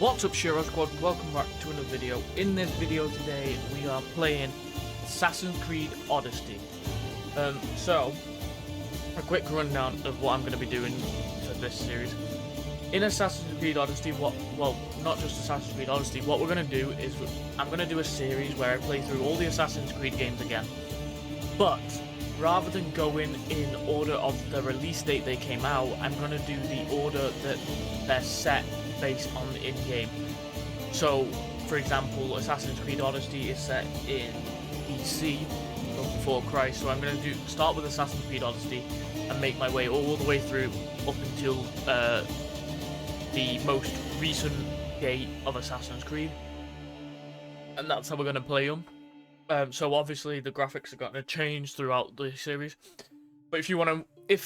What's up, Shrio Squad? Welcome back to another video. In this video today, we are playing Assassin's Creed Odyssey. So, a quick rundown of what I'm going to be doing for this series. In Assassin's Creed Odyssey, not just Assassin's Creed Odyssey, what we're going to do is, I'm going to do a series where I play through all the Assassin's Creed games again. But, rather than going in order of the release date they came out, I'm going to do the order that they're set based on the in-game. So, for example, Assassin's Creed Odyssey is set in BC, before Christ, so I'm going to start with Assassin's Creed Odyssey and make my way all the way through up until the most recent date of Assassin's Creed. And that's how we're going to play them. So obviously the graphics are going to change throughout the series. But if you want to,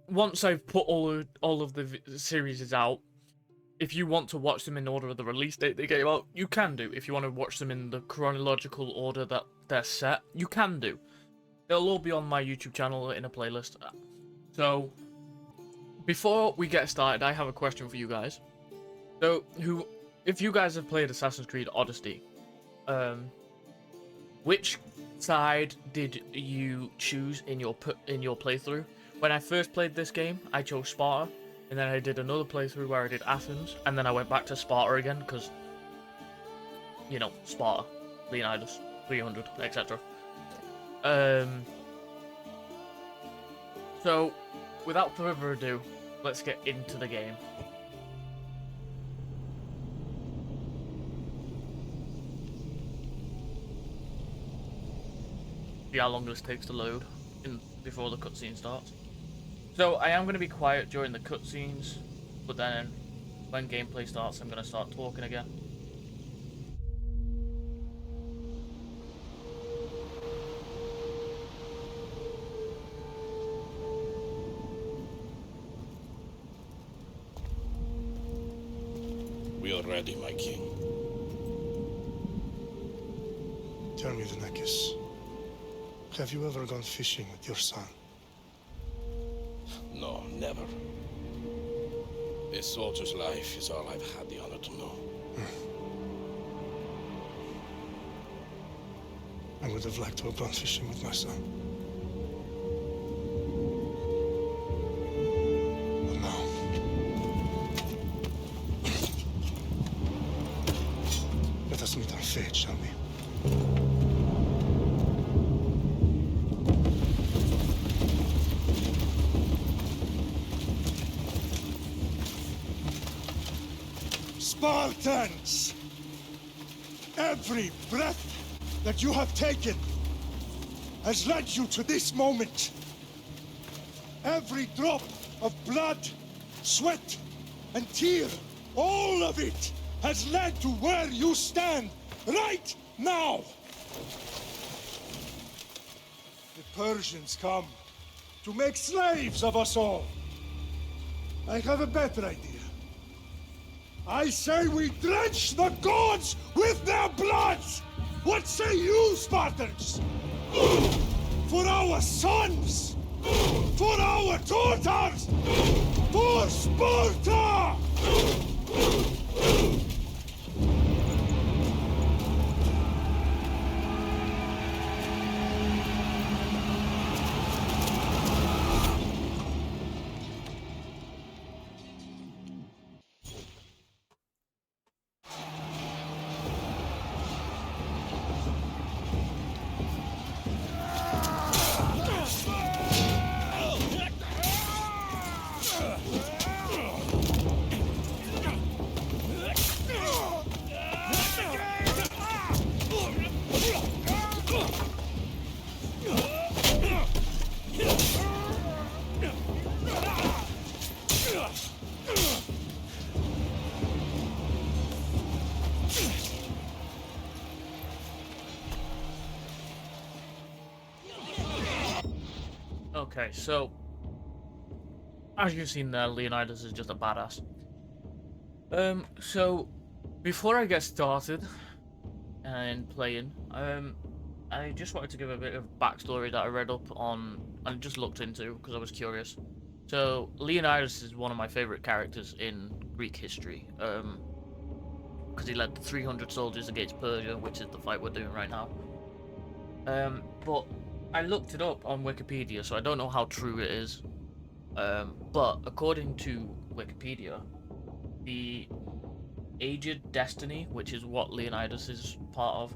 once I've put all of the series out, if you want to watch them in order of the release date they came out, you can do. If you want to watch them in the chronological order that they're set, you can do. They'll all be on my YouTube channel in a playlist. So, before we get started, I have a question for you guys. So, if you guys have played Assassin's Creed Odyssey, which side did you choose in your playthrough? When I first played this game, I chose Sparta. And then I did another playthrough where I did Athens, and then I went back to Sparta again, because, you know, Sparta, Leonidas, 300, etc. So, without further ado, let's get into the game. See how long this takes to load before the cutscene starts. So, I am going to be quiet during the cutscenes, but then when gameplay starts, I'm going to start talking again. We are ready, my king. Tell me, Vinakis, have you ever gone fishing with your son? No, never. A soldier's life is all I've had the honor to know. I would have liked to have gone fishing with my son. But no. Let us meet on fate, shall we? Spartans! Every breath that you have taken has led you to this moment. Every drop of blood, sweat, and tear, all of it has led to where you stand right now. The Persians come to make slaves of us all. I have a better idea. I say we drench the gods with their bloods! What say you, Spartans? For our sons! For our daughters! For Sparta! Okay, so, as you've seen there, Leonidas is just a badass. So, before I get started and playing, I just wanted to give a bit of backstory that I read up on and just looked into because I was curious. So Leonidas is one of my favorite characters in Greek history. because he led 300 soldiers against Persia, which is the fight we're doing right now. But I looked it up on Wikipedia, so I don't know how true it is. But according to Wikipedia, the Aged Destiny, which is what Leonidas is part of,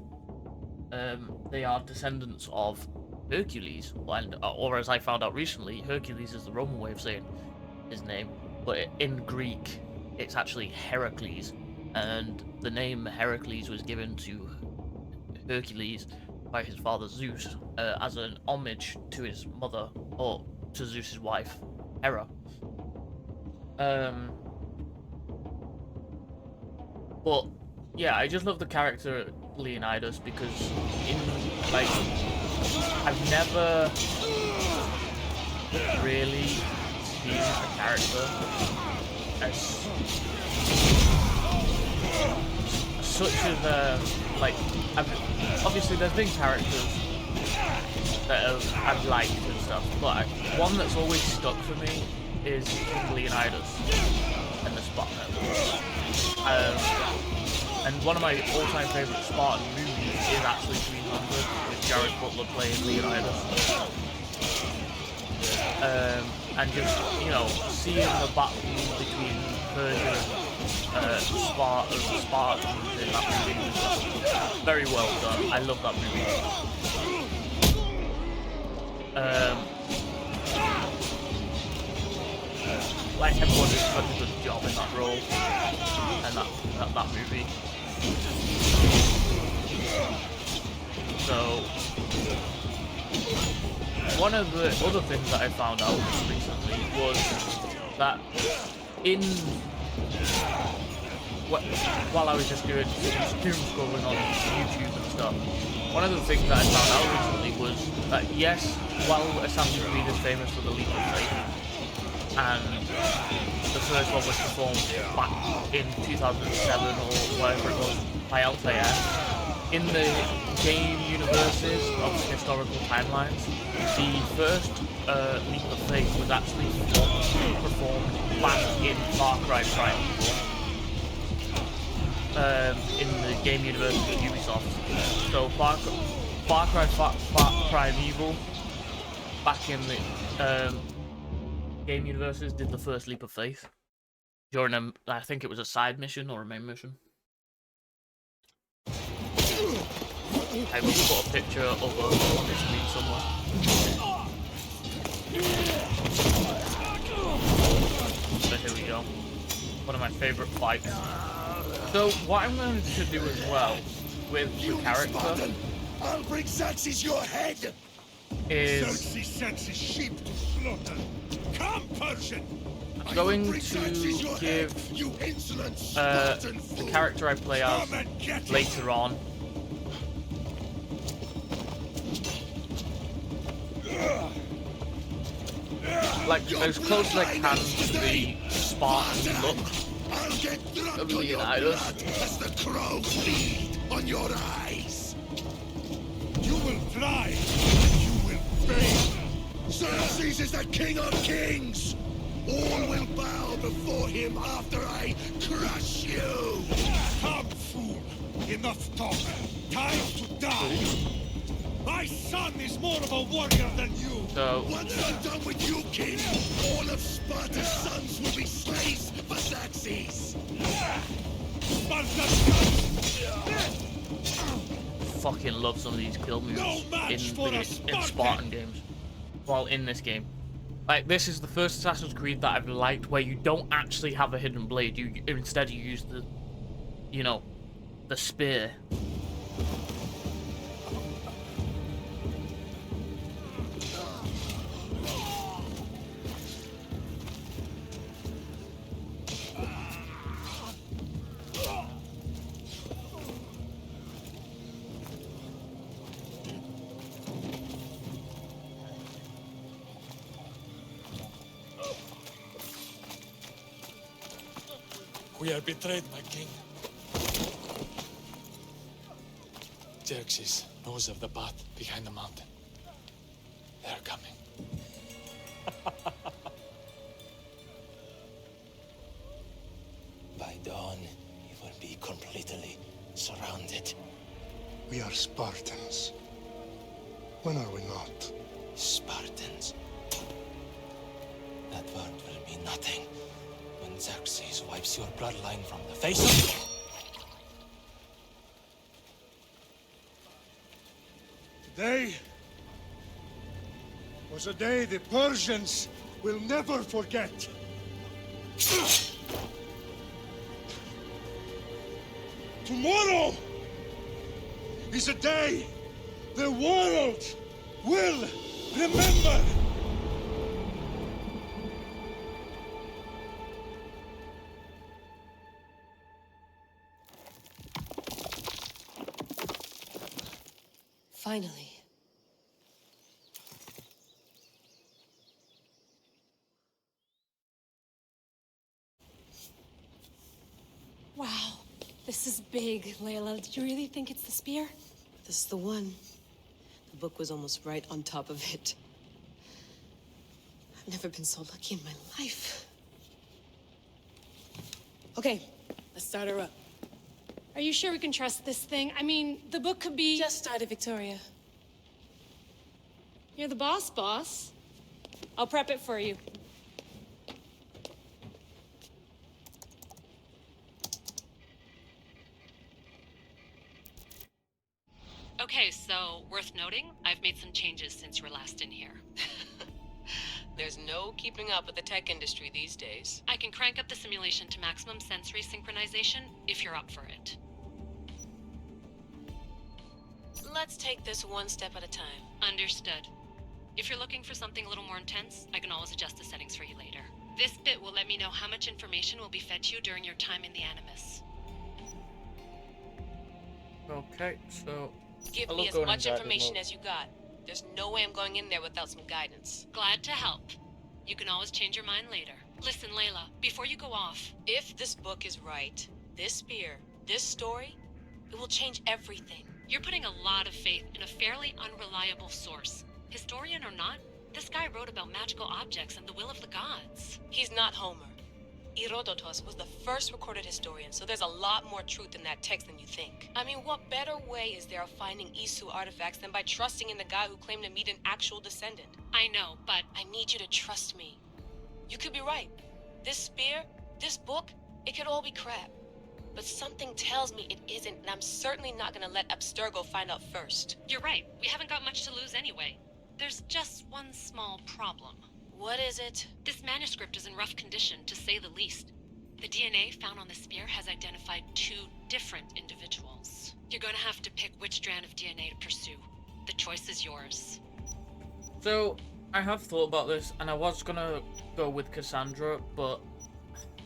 they are descendants of Hercules, and or as I found out recently, Hercules is the Roman way of saying his name, but in Greek it's actually Heracles, and the name Heracles was given to Hercules by his father Zeus as an homage to his mother, or to Zeus's wife, Hera. But yeah, I just love the character Leonidas because like I've never really seen a character as such as like obviously there's been characters that I've liked and stuff, but one that's always stuck for me is King Leonidas and the Spartan. And one of my all-time favorite Spartan movies is actually 300, with Jared Butler playing Leonidas. And just, you know, seeing the battle between Persia and Spartans in that movie was very well done. I love that movie. Like everyone did such a good job in that role and that movie. So one of the other things that I found out recently was that while I was just doing some doom scrolling on YouTube and stuff, one of the things that I found out recently was that yes, while Assassin's Creed is famous for the leap of faith, and the first one was performed back in 2007 or whatever it was by Altair, in the game universes of historical timelines, the first leap of faith was actually performed back in Far Cry Primeval, in the game universe of Ubisoft. So Far Cry Primeval, back in the game universes, did the first leap of faith during I think it was a side mission or a main mission. I will put a picture of us on the screen somewhere. So here we go. One of my favourite fights. So what I'm going to do as well with the character, I'll bring Xerxes your head. Is Xerxes sends his sheep to slaughter. Come, Persian! I'm going to give the character I play as later on like as close as I can to the Spartan look of Leonidas. As the crows feed on your eyes. You will fly, and you will beg. Xerxes is the king of kings. All will bow before him after I crush you. Come, fool. Enough talk. Time to die. My son is more of a warrior than you. So once I'm done with you, king, all of Sparta's sons will be slaves for Xerxes. Fucking love some of these kill moves in Spartan games. Well, in this game. Like, this is the first Assassin's Creed that I've liked where you don't actually have a hidden blade. Instead you use the, you know, the spear. We are betrayed, my king. Xerxes knows of the path behind the mountain. They're coming. By dawn, it will be complete. completely surrounded. We are Spartans. When are we not? Spartans. That word will mean nothing when Xerxes wipes your bloodline from the face of... Today was a day the Persians will never forget. Tomorrow is a day the world will remember. Finally. Wow, this is big, Layla. Did you really think it's the spear? This is the one. The book was almost right on top of it. I've never been so lucky in my life. Okay, let's start her up. Are you sure we can trust this thing? I mean, the book could be... Just started, Victoria. You're the boss. I'll prep it for you. Okay, so worth noting, I've made some changes since you were last in here. There's no keeping up with the tech industry these days. I can crank up the simulation to maximum sensory synchronization if you're up for it. Let's take this one step at a time. Understood. If you're looking for something a little more intense, I can always adjust the settings for you later. This bit will let me know how much information will be fed to you during your time in the Animus. Okay, so Give I'll me look as going much in guided information mode. as you got. There's no way I'm going in there without some guidance. Glad to help. You can always change your mind later. Listen, Layla, before you go off, If this book is right, this spear, this story, it will change everything. you're putting a lot of faith in a fairly unreliable source. Historian or not, this guy wrote about magical objects and the will of the gods. He's not Homer. Herodotus was the first recorded historian, so there's a lot more truth in that text than you think. I mean, what better way is there of finding Isu artifacts than by trusting in the guy who claimed to meet an actual descendant? I know, but I need you to trust me. You could be right. This spear, this book, it could all be crap. But something tells me it isn't, and I'm certainly not gonna let Abstergo find out first. you're right. We haven't got much to lose anyway. There's just one small problem. What is it? This manuscript is in rough condition, to say the least. The DNA found on the spear has identified 2 different individuals. You're going to have to pick which strand of DNA to pursue. The choice is yours. So I have thought about this, and I was gonna go with Cassandra, but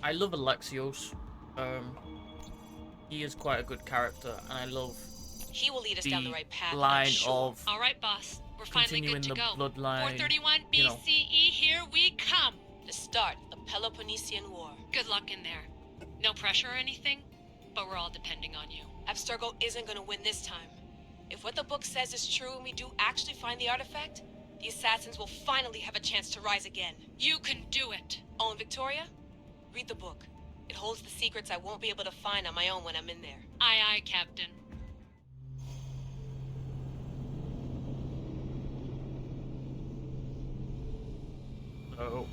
I love Alexios. He is quite a good character, and I love He will lead us down the the right path, I'm line sure. of All right, boss. We're finally continuing good to the go. bloodline. 431 you know. BCE, here we come. The start, the Peloponnesian War. Good luck in there. No pressure or anything, but we're all depending on you. Abstergo isn't gonna win this time. If what the book says is true and we do actually find the artifact, the assassins will finally have a chance to rise again. You can do it. Oh, and Victoria, read the book. It holds the secrets I won't be able to find on my own when I'm in there. Aye, aye, Captain. Oh.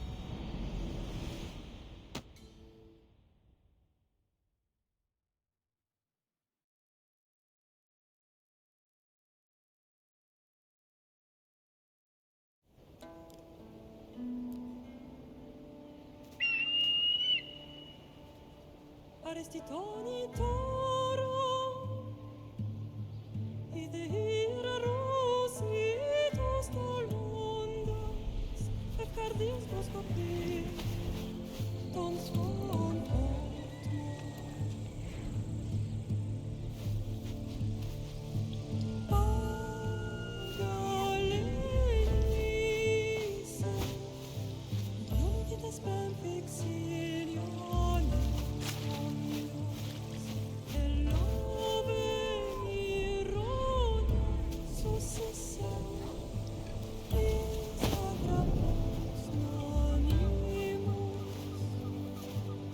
Arestitoni toro, idehira rositos tolondas, efcardios boscopi, ton son Pagalisa, non ti te spem fixilione.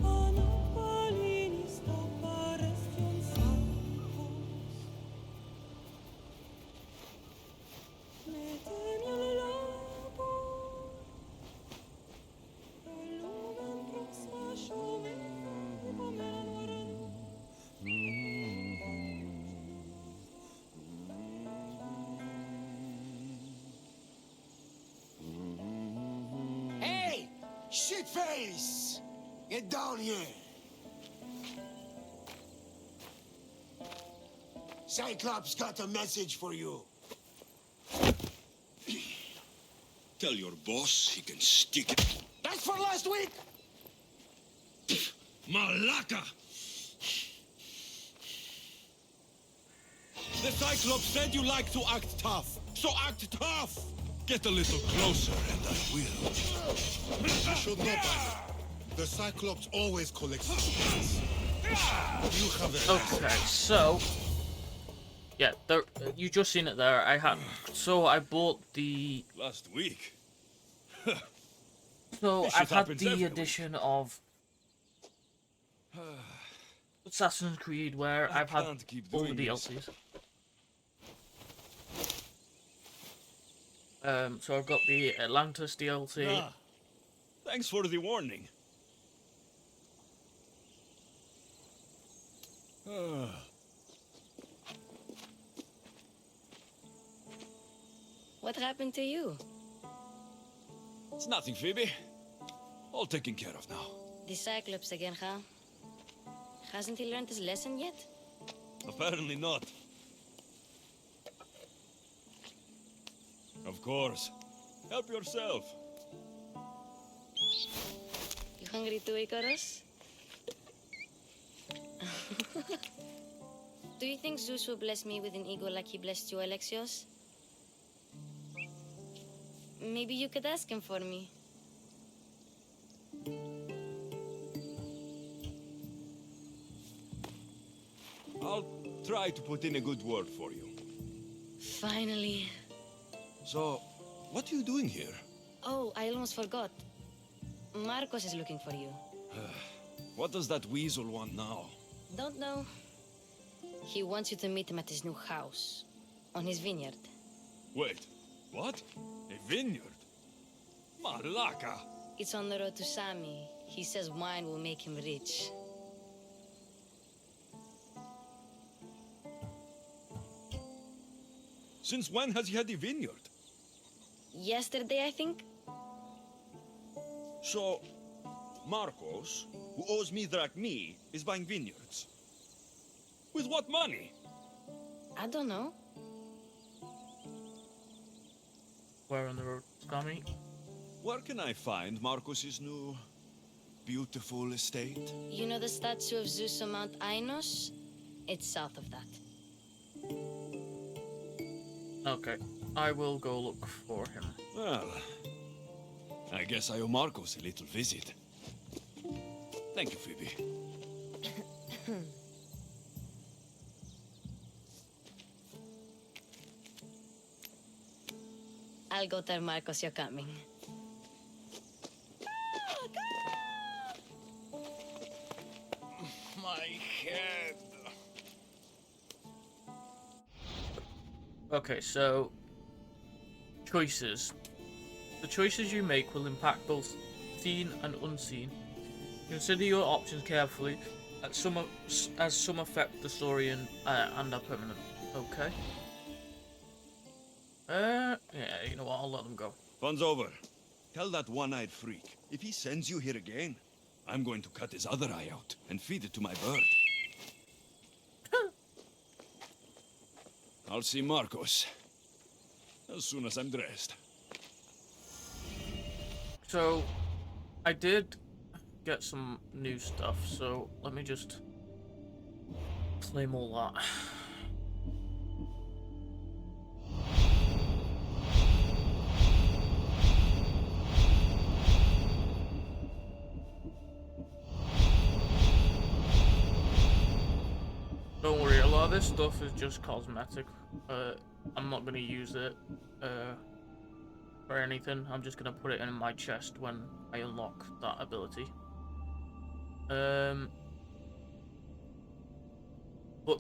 Oh no. Shitface! Get down here! Cyclops got a message for you. Tell your boss he can stick it. That's for last week! Malaka! The Cyclops said you like to act tough, so act tough! Get a little closer and I will. You should know by now. The Cyclops always collects secrets. You have a Okay, so yeah, there, you just seen it there. I bought the. Last week? So This I've shit had happens the every week. edition of Assassin's Creed where I I've had can't keep all the doing this. DLCs. So I've got the Atlantis DLC. Ah, thanks for the warning. What happened to you? It's nothing, Phoebe. All taken care of now. The Cyclops again, huh? Hasn't he learned his lesson yet? Apparently not. Of course. Help yourself. You hungry too, Icarus? Do you think Zeus will bless me with an ego like he blessed you, Alexios? Maybe you could ask him for me. I'll try to put in a good word for you. Finally. So, what are you doing here? Oh, I almost forgot. Marcos is looking for you. What does that weasel want now? Don't know. He wants you to meet him at his new house. On his vineyard. Wait, what? A vineyard? Malaka! It's on the road to Sami. He says wine will make him rich. Since when has he had a vineyard? Yesterday, I think? So, Marcos, who owes me drachmi, is buying vineyards. With what money? I don't know. Where on the road, Scummy? Where can I find Marcos's new, beautiful estate? You know the statue of Zeus on Mount Ainos? It's south of that. Okay, I will go look for him. Well, I guess I owe Marcos a little visit. Thank you, Phoebe. I'll go tell Marcos you're coming. My head. Okay, so choices. The choices you make will impact both seen and unseen. Consider your options carefully, as some affect the story and are permanent. Okay. Yeah, you know what? I'll let them go. Fun's over. Tell that one-eyed freak, if he sends you here again, I'm going to cut his other eye out and feed it to my bird. I'll see Marcos as soon as I'm dressed. So, I did get some new stuff, so let me just claim all that. Don't worry, a lot of this stuff is just cosmetic. I'm not gonna use it for anything. I'm just gonna put it in my chest when I unlock that ability. But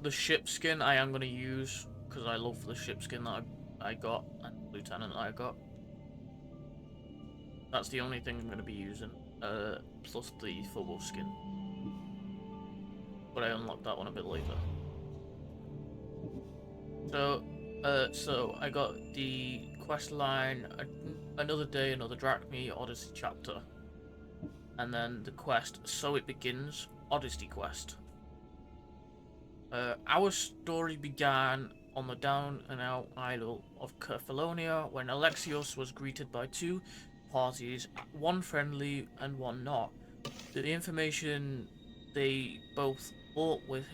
the ship skin I am gonna use because I love the ship skin that I got and lieutenant that I got. That's the only thing I'm gonna be using. Plus the Phobos skin. But I unlocked that one a bit later. So I got the quest line, another day, another Drachmi Odyssey chapter. and then the quest, So It Begins, Odyssey quest. Our story began on the down-and-out isle of Kefalonia when Alexios was greeted by two parties, one friendly and one not. The information they both brought with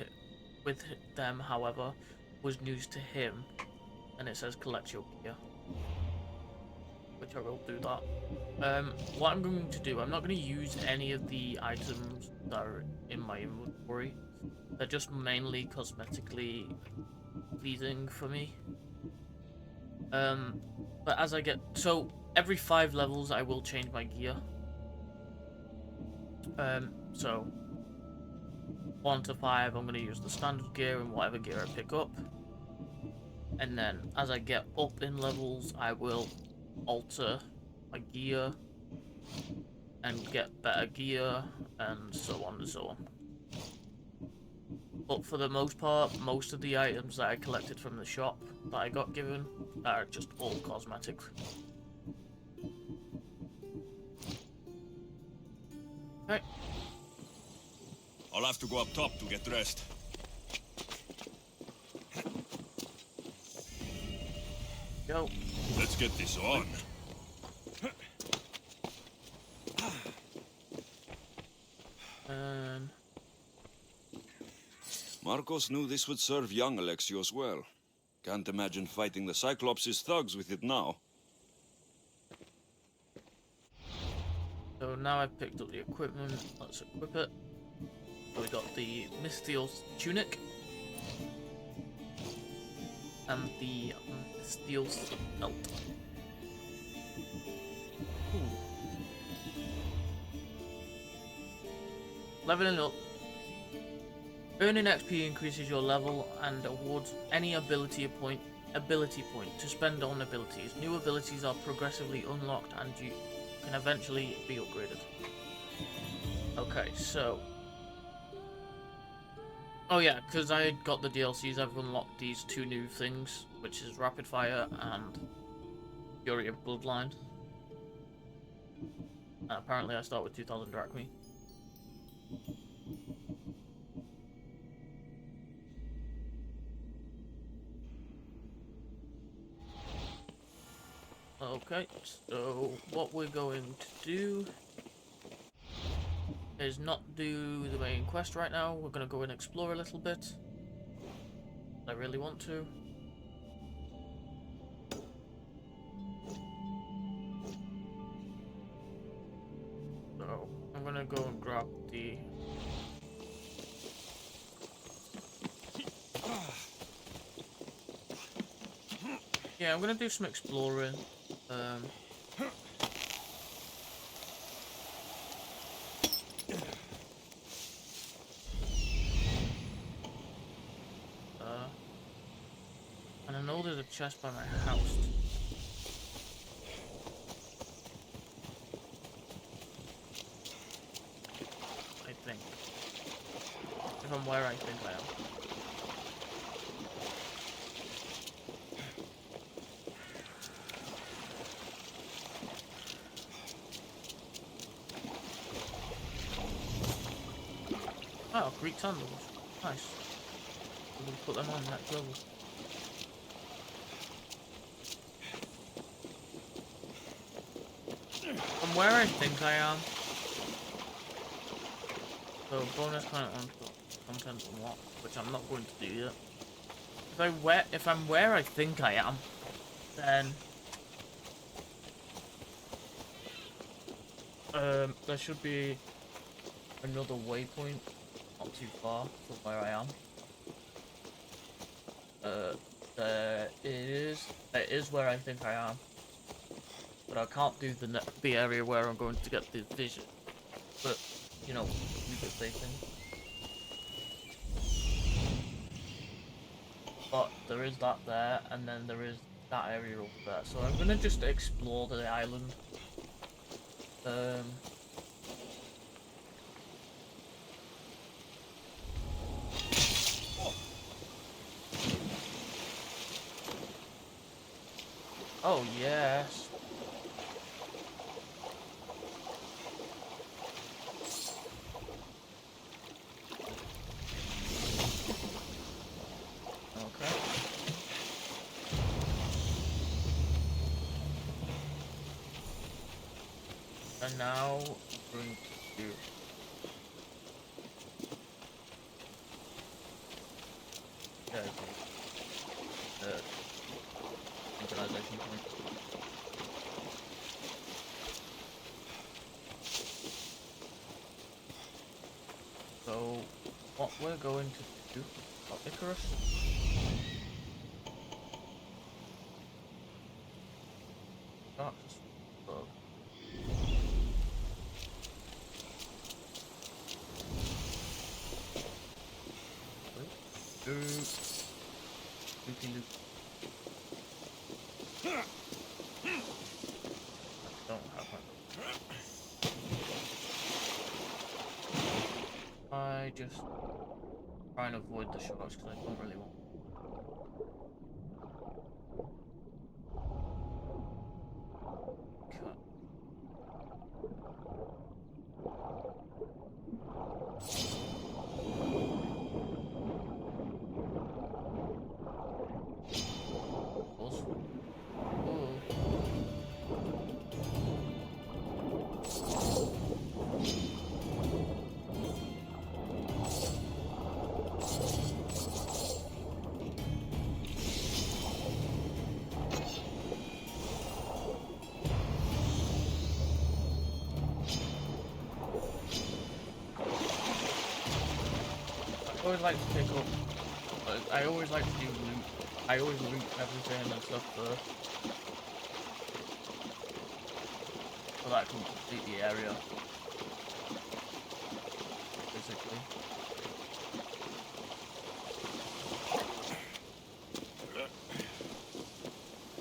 them, however, was news to him, and it says collect your gear, which I will do that. What I'm going to do, I'm not going to use any of the items that are in my inventory. They're just mainly cosmetically pleasing for me. But as I get, so every 5 levels I will change my gear. So 1 to 5 I'm going to use the standard gear and whatever gear I pick up. And then as I get up in levels I will alter my gear and get better gear and so on and so on. But for the most part, most of the items that I collected from the shop that I got given are just all cosmetic. Okay. I'll have to go up top to get dressed. Go. Let's get this on. Marcos knew this would serve young Alexios well. Can't imagine fighting the Cyclops' thugs with it now. So now I've picked up the equipment, let's equip it. So we got the Mystios tunic and the Mystios belt. Ooh. Leveling up. Earning XP increases your level and awards any ability point to spend on abilities. New abilities are progressively unlocked and you can eventually be upgraded. Okay, so... Oh yeah, because I got the DLCs, I've unlocked these 2 new things, which is Rapid Fire and Fury of Bloodline. And apparently I start with 2000 drachmae. Okay, so what we're going to do is not do the main quest right now. We're going to go and explore a little bit. I really want to. So, I'm going to go and grab the... Yeah, I'm going to do some exploring. And I know there's a chest by my house. I think. If I'm where I think I am. Oh, Greek sandals. Nice. We'll put them on next level. From where I think I am. So bonus content unlocked, which I'm not going to do yet. If I'm where I think I am, then there should be another waypoint not too far from where I am. It is where I think I am, but I can't do the area where I'm going to get the vision. But you know, you could say things. But there is that there, and then there is that area over there. So I'm gonna just explore the island. Oh yes. And now going to do synchronization point. So what we're going to do, Icarus. Start to slow. Loopy loop. I don't have one. I just try and avoid the shots because I don't really want. Cut. I always like to pick up. I always like to do loot. I always loot everything and stuff first, so that I can complete the area. Basically.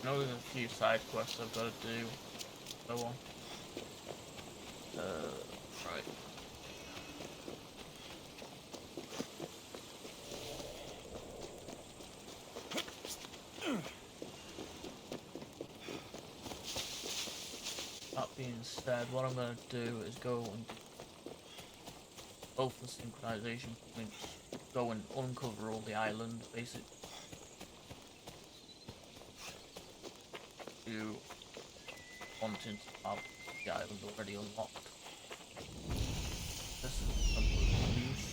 I know there's a few side quests I've got to do. So on. Right. That being said, what I'm going to do is go and both the synchronization points, go and uncover all the islands, basically. To wanting to have the island already unlocked. This is completely loose.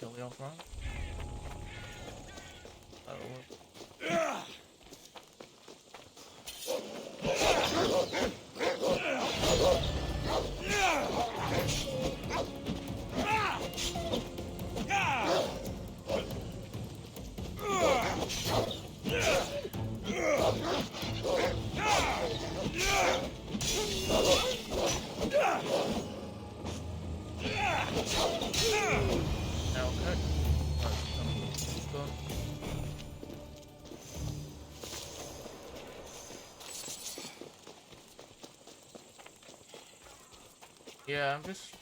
Kill the off round. That'll work. Now good. Yeah, I'm just.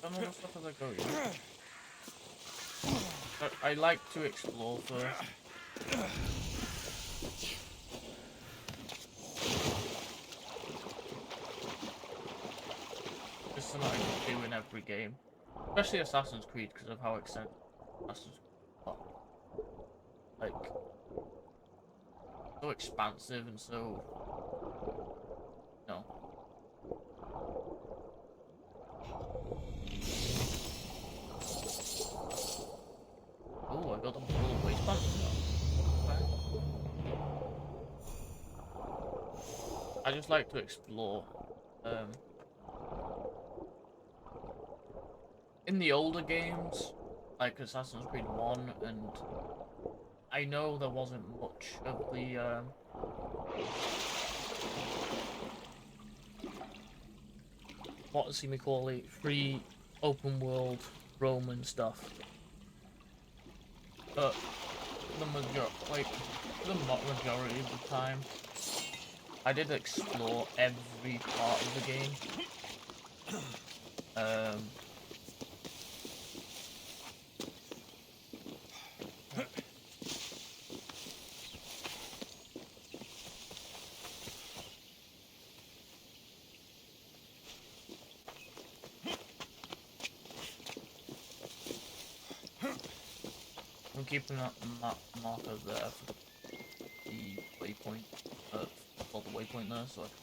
Done all the stuff as I go. Yeah. But I like to explore first. Just something I can do in every game, especially Assassin's Creed because of how extensive Assassin's Creed are. Like, so expansive and so, you know. Oh, I got the full waistband. Okay. I just like to explore. In the older games, like Assassin's Creed 1, and I know there wasn't much of the what does he call it, free open world Roman stuff. But the majority of the time, I did explore every part of the game. keeping that marker there for the waypoint, for the waypoint there, so I can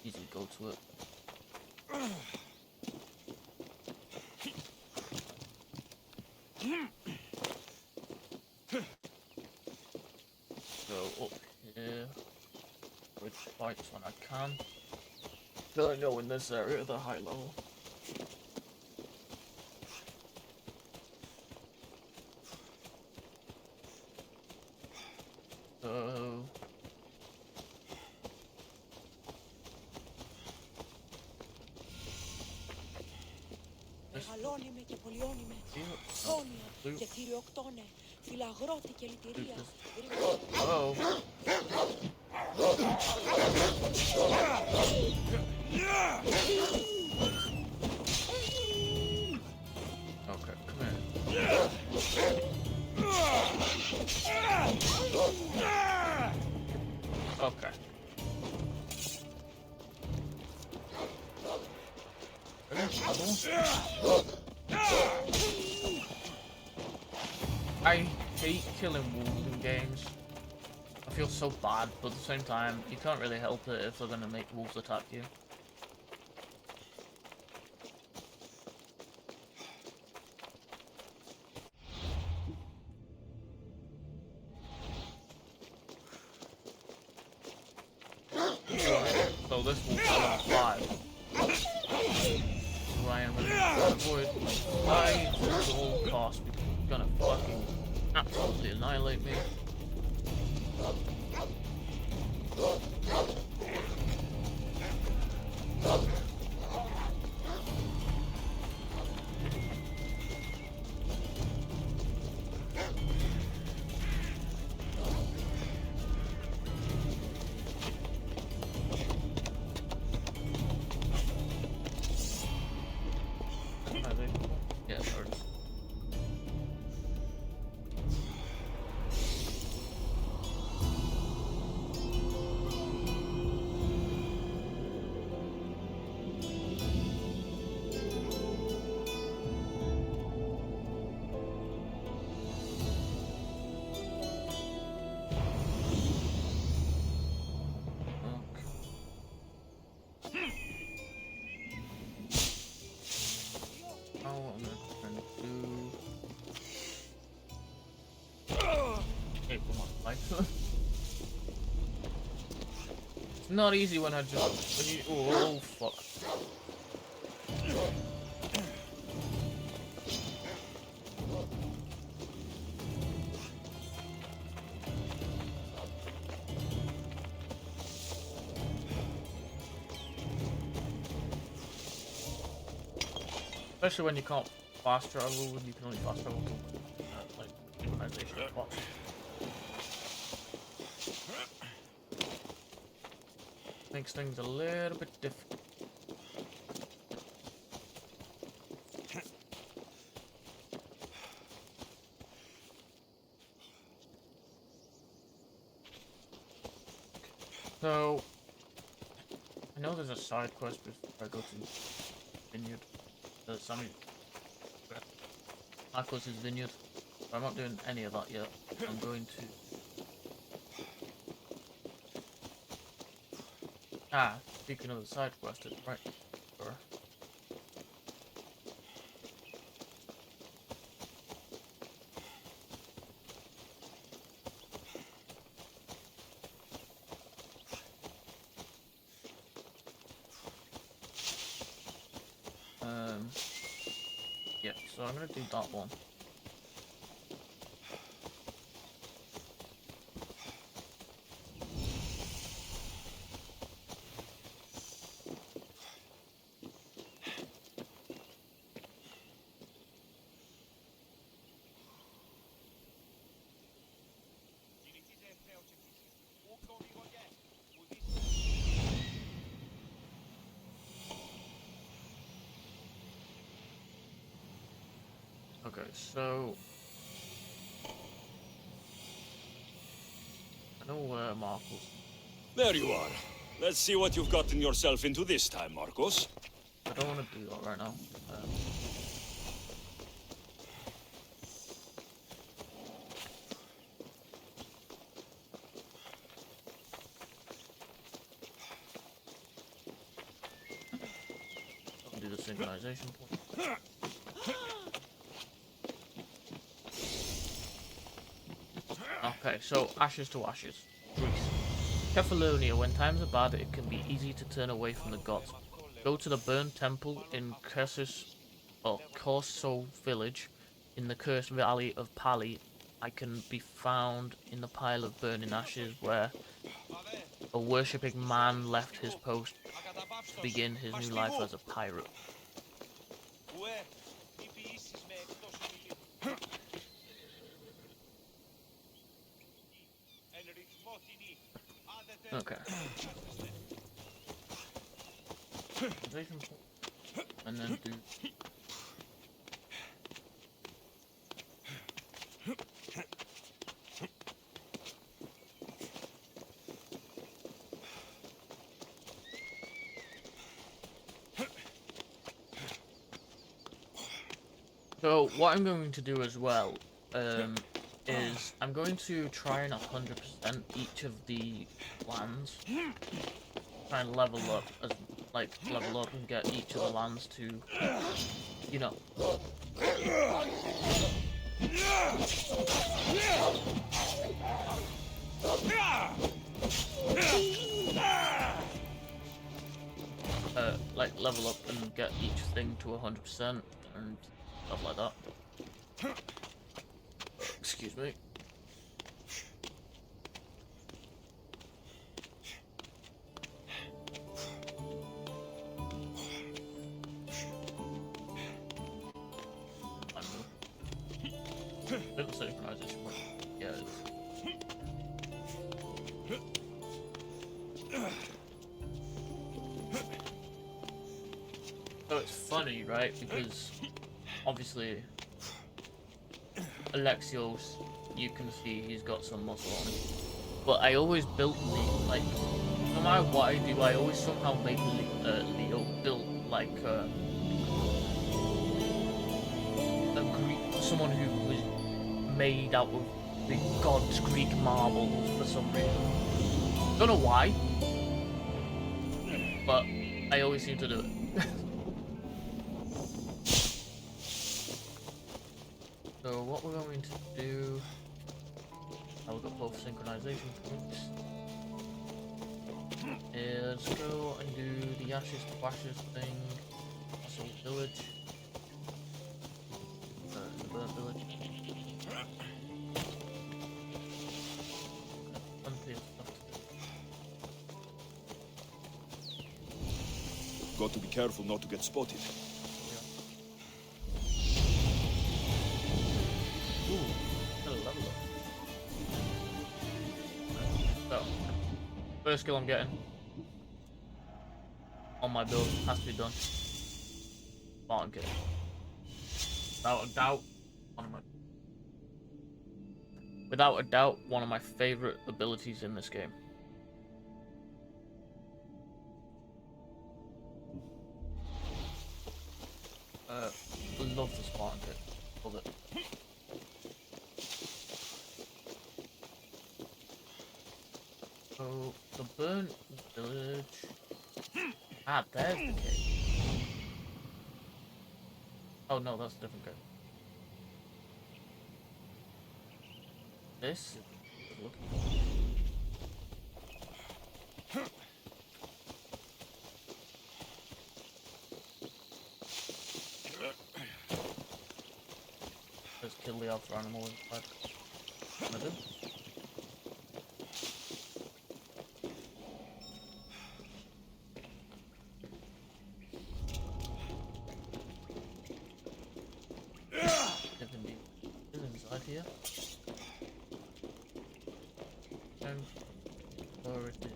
easily go to it. So up here, with fights when I can. Till I know in this area they're high level. So Μεγαλώνει και πολιώνει με. Σόνια και θηριοκτώνε. Φυλαγρώτη και λυτηρία. Oh. Okay, come here. Okay. I hate killing wolves in games. I feel so bad, but at the same time, you can't really help it if they're gonna make wolves attack you. So this wolf is on 5. So I am gonna avoid at all costs because he's gonna fucking absolutely annihilate me. Yeah, there it is. It's not easy when I just... When you, oh, fuck. Especially when you can't fast travel, and you can only fast travel to like organization spots. Makes things a little bit difficult. So I know there's a side quest before I go to Vineyard. Marcos's Vineyard. But I'm not doing any of that yet. I'm going to... Speaking of the side quest, it's right there. Yeah, so I'm gonna do that one. Okay, so I know where Marcos. There you are. Let's see what you've gotten yourself into this time, Marcos. I don't want to do that right now. synchronization point. Okay, so ashes to ashes. Greece. Kefalonia. When times are bad, it can be easy to turn away from the gods. Go to the burned temple in Corso village in the cursed valley of Pali. I can be found in the pile of burning ashes where a worshipping man left his post to begin his new life as a pirate. Okay. And then do. So what I'm going to do as well is I'm going to try and 100% each of the lands. Try and level up and get each of the lands to, you know. Like level up and get each thing to 100% and stuff like that. Excuse me. Little synchronization point. Yeah, it is. So it's funny, right? Because obviously Alexios, you can see he's got some muscle on him. But I always built Leo, like, no matter what I do, I always somehow make Leo built like someone who was made out of the gods' Greek marbles for some reason. Don't know why, but I always seem to do it. So what we're going to do, I've got both synchronization points, is go and do the ashes to ashes thing, Castle Village, the burnt village. Plenty of stuff to do. Got to be careful not to get spotted. First skill I'm getting on my build has to be done. Spartan kill. Without a doubt, one of my favorite abilities in this game. Love the Spartan kill. Love it. So, the burnt village... Ah, there's the cave. Oh no, that's a different cave. This is looking... Let's kill the other animal inside. Can I do? Here and lower it in.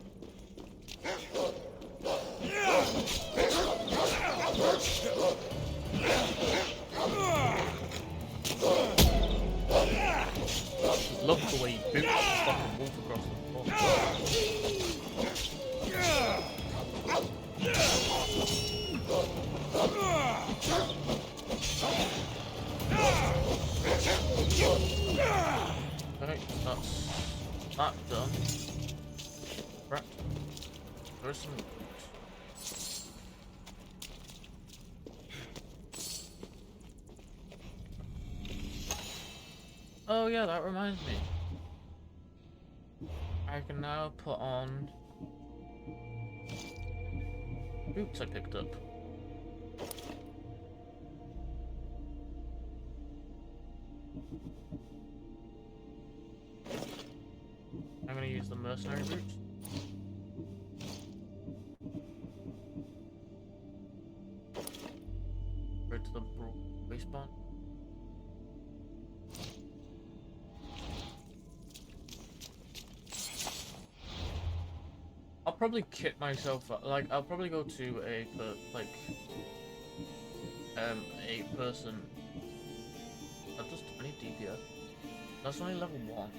Look the way he boots the fucking wolf across the floor. Okay, that's that done. Right. There's some... Oh yeah, that reminds me. I can now put on boots I picked up. I'm gonna use the mercenary boots. Go to the broad waistband. I'll probably kit myself up. Like, I'll probably go to a person that does 20 DPS. That's only level 1.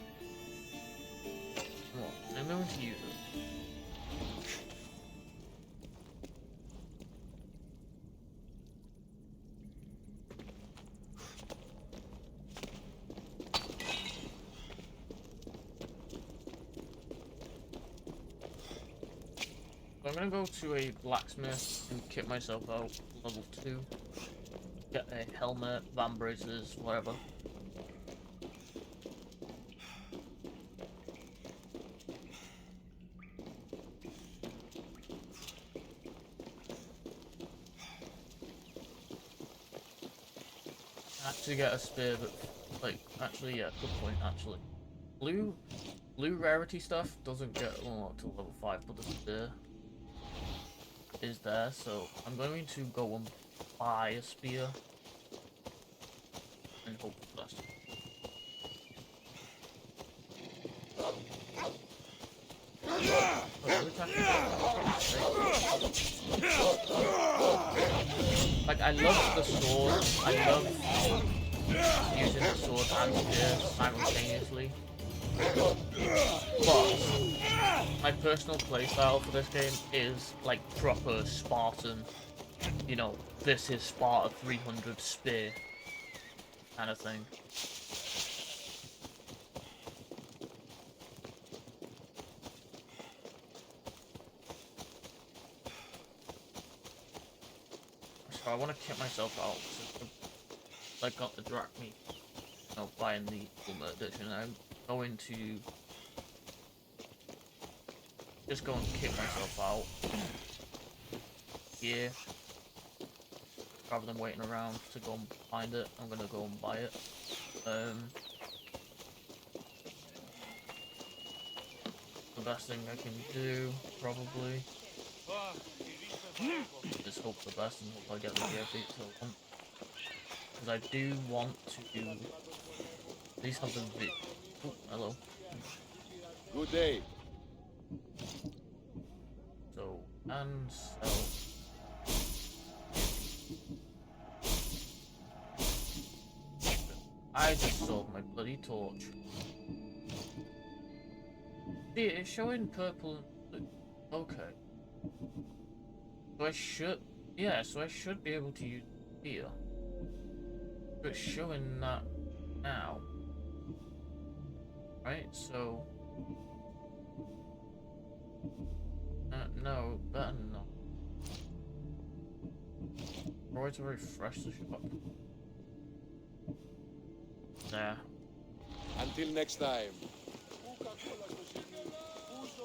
Well, I'm going to use it. So I'm gonna go to a blacksmith and kit myself out, level 2. Get a helmet, van braces, whatever. Actually get a spear, but like, actually, yeah, good point. Actually, blue rarity stuff doesn't get unlocked till level 5, but the spear is there. So I'm going to go and buy a spear and hope for the best. Like, I love the sword. I love using the sword and spear simultaneously. But my personal playstyle for this game is like proper Spartan. You know, this is Sparta 300 spear kind of thing. So I want to kit myself out, so like got the drachmi, you know, buying the ultimate edition. I'm going to just go and kit myself out here, rather than waiting around to go and find it. I'm gonna go and buy it. The best thing I can do, probably, is hope for the best and hope I get the gear beat till I want. Because I do want to at least have the oh, hello. Good day. So, and sell. I just sold my bloody torch. See, it's showing purple and blue. Okay. So I should, yeah, so I should be able to use here. But it's showing that now. Right, so... no, better not. Or to refresh the shop. There. Until next time.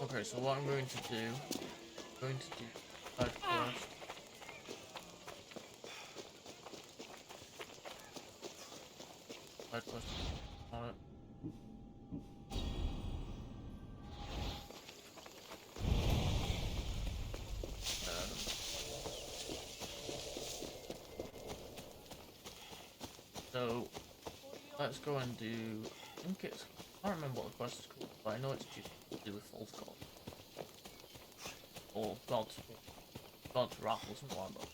Okay, so what I'm going to do... side quest. Side quest on it. So let's go and do. I think it's. I can't remember what the quest is called, but I know it's just to do with false god or God's wrath or something like that.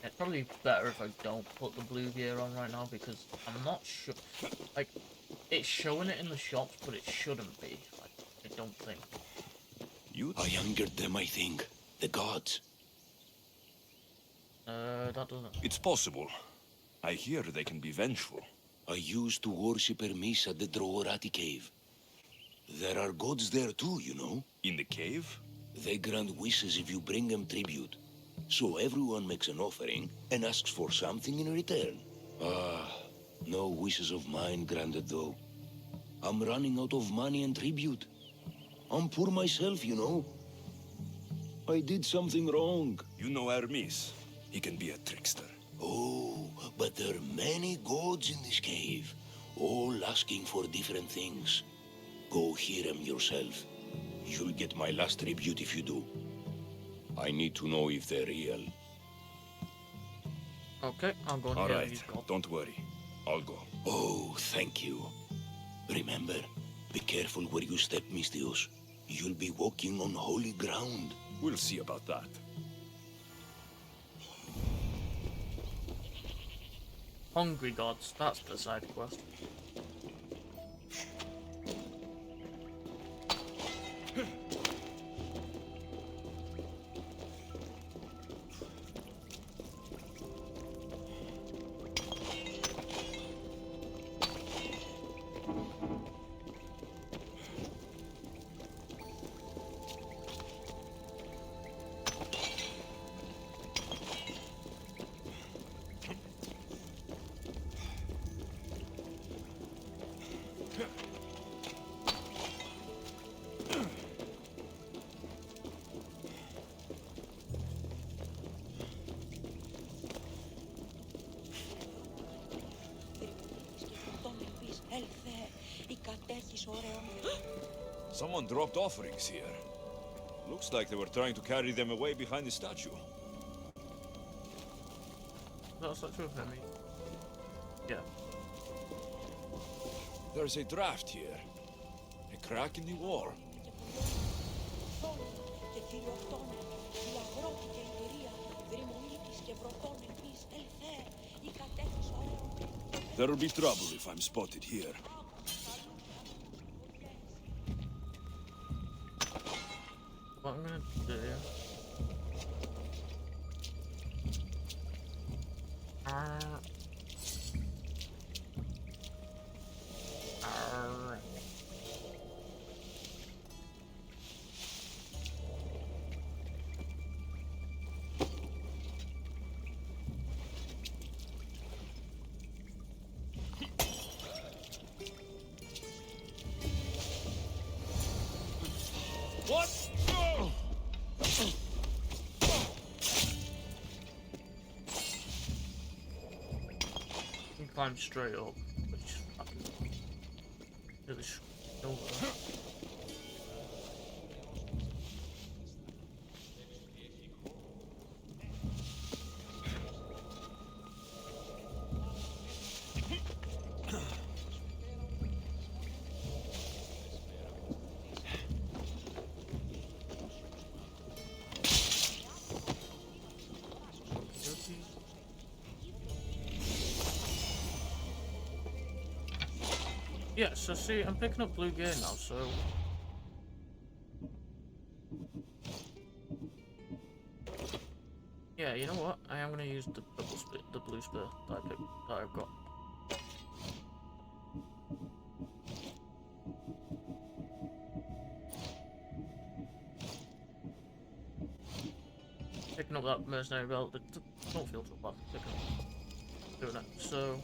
It's probably better if I don't put the blue gear on right now because I'm not sure. Like, it's showing it in the shops, but it shouldn't be. Like, I don't think. You are younger them, I think. The gods. That doesn't. It's possible. I hear they can be vengeful. I used to worship Hermes at the Droorati cave. There are gods there too, you know. In the cave? They grant wishes if you bring them tribute. So everyone makes an offering and asks for something in return. Ah, no wishes of mine granted though. I'm running out of money and tribute. I'm poor myself, you know. I did something wrong. You know Hermes. He can be a trickster. Oh, but there are many gods in this cave, all asking for different things. Go hear them yourself. You'll get my last tribute if you do. I need to know if they're real. Okay, I'm going All to right, don't worry. I'll go. Oh, thank you. Remember, be careful where you step, Mistios. You'll be walking on holy ground. We'll see about that. Hungry Gods, that's the side quest. Someone dropped offerings here. Looks like they were trying to carry them away behind the statue. That's not true of me. Yeah. There's a draft here. A crack in the wall. There'll be trouble if I'm spotted here. What I'm gonna do... What? You can climb straight up, which fucking really over. Yeah, so see, I'm picking up blue gear now, so... Yeah, you know what? I am gonna use the blue spear that I've got. Picking up that mercenary belt, don't feel too bad picking up doing it, so...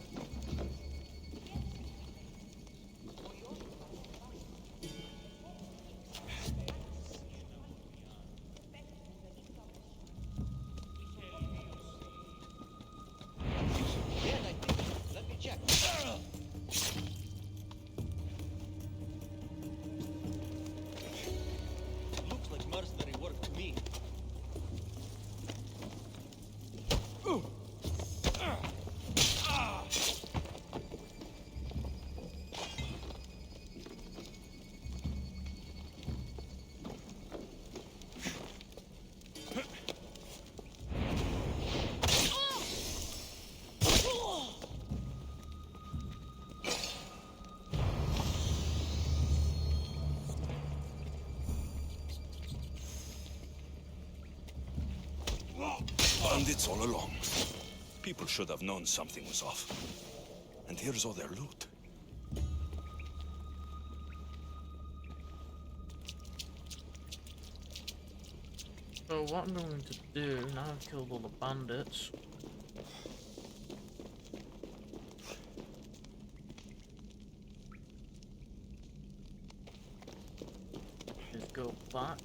Bandits all along. People should have known something was off. And here's all their loot. So what I'm going to do, now I've killed all the bandits, is go back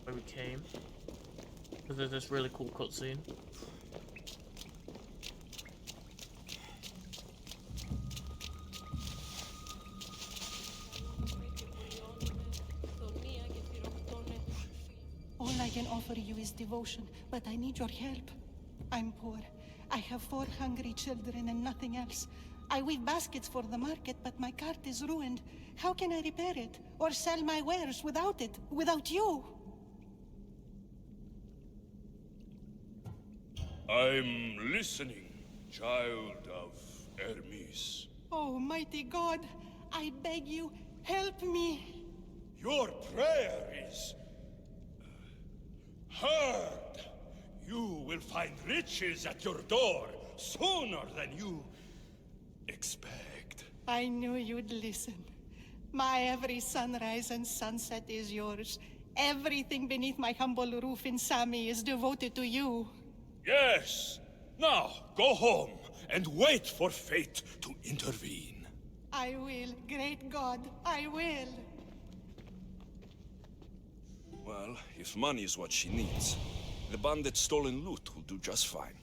where we came, because there's this really cool cutscene. All I can offer you is devotion, but I need your help. I'm poor. I have 4 hungry children and nothing else. I weave baskets for the market, but my cart is ruined. How can I repair it? Or sell my wares without it? Without you? I'm listening, child of Hermes. Oh, mighty God, I beg you, help me. Your prayer is heard. You will find riches at your door sooner than you expect. I knew you'd listen. My every sunrise and sunset is yours. Everything beneath my humble roof in Sami is devoted to you. Yes. Now, go home and wait for fate to intervene. I will, great God, I will. Well, if money is what she needs, the bandit's stolen loot will do just fine.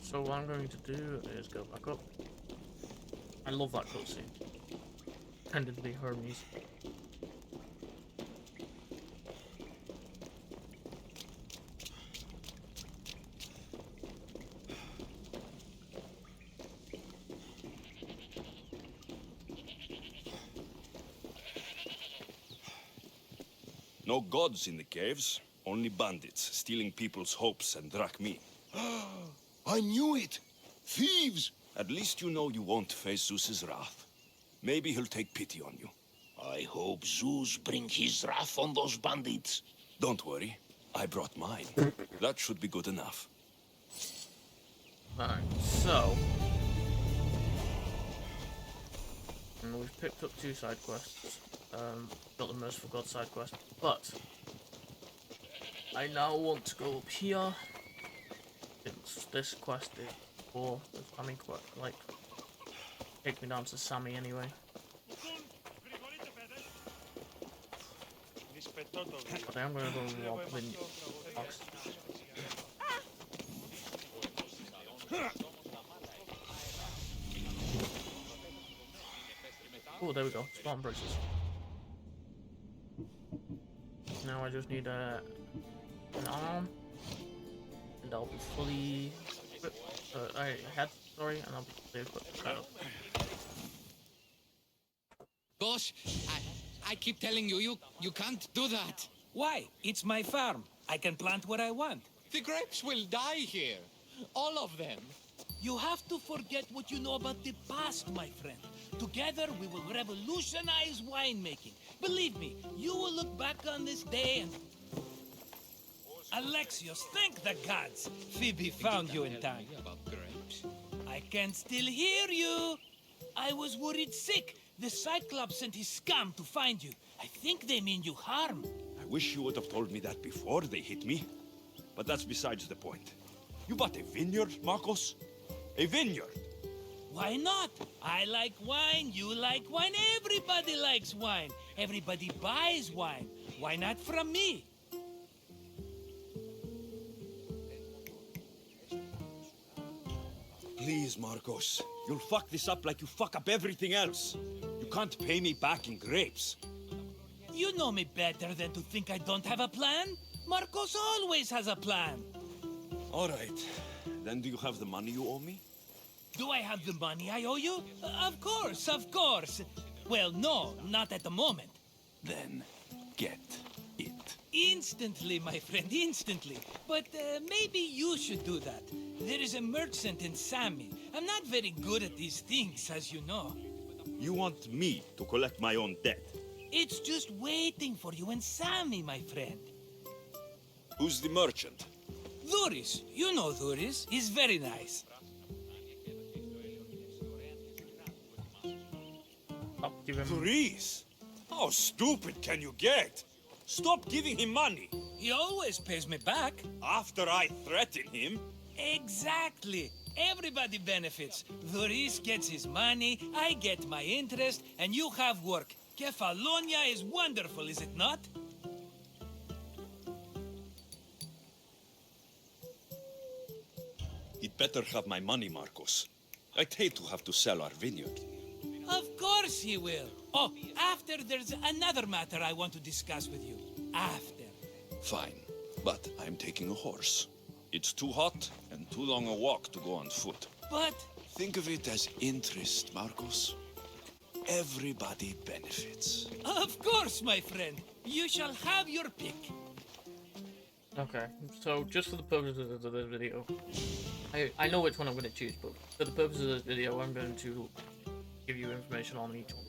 So what I'm going to do is go back up. I love that cutscene. Pretended to be Hermes. No gods in the caves, only bandits stealing people's hopes and drachmi. I knew it! Thieves! At least you know you won't face Zeus's wrath. Maybe he'll take pity on you. I hope Zeus bring his wrath on those bandits. Don't worry, I brought mine. That should be good enough. Alright, so... and we've picked up 2 side quests. Got the Merciful God side quest, but... I now want to go up here. Since this quest is for the Sami quest, like... take me down to Sami anyway. But I am gonna go rob the box. Oh, there we go. Spawn braces. Now I just need an arm, and I'll be fully equipped. A head, sorry, and I'll be fully equipped. Kind of. Boss, I keep telling you, you can't do that. Why? It's my farm. I can plant what I want. The grapes will die here. All of them. You have to forget what you know about the past, my friend. Together, we will revolutionize winemaking. Believe me, you will look back on this day and... Alexios, thank the gods! Phoebe found you in time. About grapes. I can still hear you! I was worried sick. The Cyclops sent his scum to find you. I think they mean you harm. I wish you would have told me that before they hit me. But that's besides the point. You bought a vineyard, Marcos? A vineyard? Why not? I like wine, you like wine, everybody likes wine. Everybody buys wine. Why not from me? Please, Marcos. You'll fuck this up like you fuck up everything else. You can't pay me back in grapes. You know me better than to think I don't have a plan. Marcos always has a plan. All right. Then do you have the money you owe me? Do I have the money I owe you? Of course, of course. Well, no, not at the moment. Then get it. Instantly, my friend, instantly. But maybe you should do that. There is a merchant in Sami. I'm not very good at these things, as you know. You want me to collect my own debt? It's just waiting for you and Sammy, my friend. Who's the merchant? Dhuris. You know Dhuris. He's very nice. I'll give him... Dhuris? How stupid can you get? Stop giving him money. He always pays me back. After I threaten him? Exactly. Everybody benefits. Dhuris gets his money, I get my interest, and you have work. Kefalonia is wonderful, is it not? He'd better have my money, Marcos. I'd hate to have to sell our vineyard. Of course he will. Oh, after there's another matter I want to discuss with you. After. Fine, but I'm taking a horse. It's too hot and too long a walk to go on foot. But... Think of it as interest, Marcos. Everybody benefits. Of course, my friend. You shall have your pick. Okay, so just for the purposes of this video, I know which one I'm going to choose, but for the purposes of this video, I'm going to give you information on each one.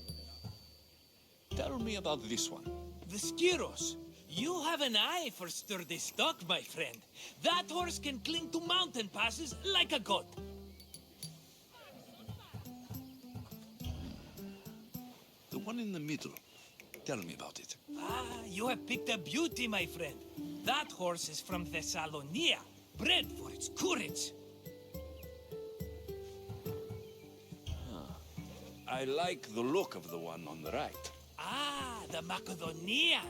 Tell me about this one. The Skiros. You have an eye for sturdy stock, my friend. That horse can cling to mountain passes like a goat. The one in the middle. Tell me about it. Ah, you have picked a beauty, my friend. That horse is from Thessalonia, bred for its courage. I like the look of the one on the right. Ah, the Macedonian.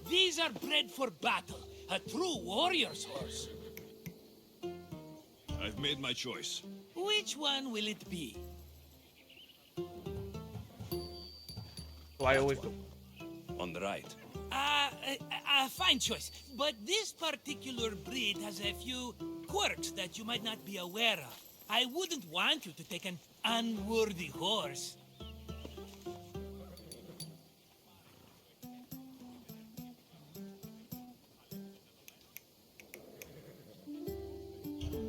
These are bred for battle. A true warrior's horse. I've made my choice. Which one will it be? So I always go on the right. Fine choice. But this particular breed has a few quirks that you might not be aware of. I wouldn't want you to take an unworthy horse.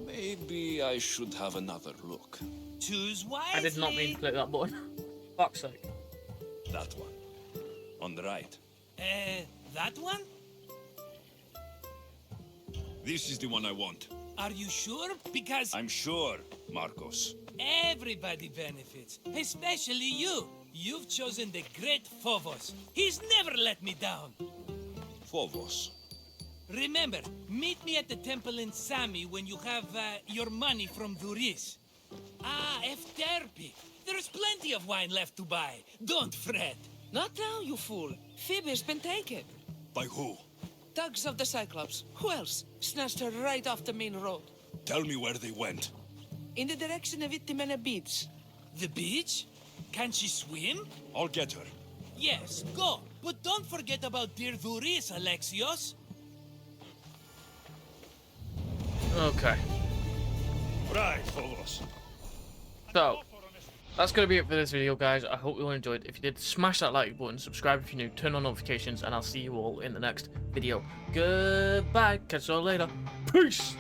Maybe I should have another look. Choose wisely. I did not mean to click that button. Fuck's sake. That one. On the right. That one? This is the one I want. Are you sure? Because... I'm sure, Marcos. Everybody benefits. Especially you. You've chosen the great Phobos. He's never let me down. Phobos? Remember, meet me at the temple in Sami when you have your money from Dhuris. Ah, Efterpi. There's plenty of wine left to buy. Don't fret. Not now, you fool. Phoebe's been taken. By who? Thugs of the Cyclops. Who else? Snatched her right off the main road. Tell me where they went. In the direction of Itimena Beach. The beach? Can she swim? I'll get her. Yes, go. But don't forget about dear Dhuris, Alexios. Okay. Right, Phobos. So, that's going to be it for this video, guys. I hope you all enjoyed. If you did, smash that like button, subscribe if you're new, turn on notifications, and I'll see you all in the next video. Goodbye. Catch you all later. Peace.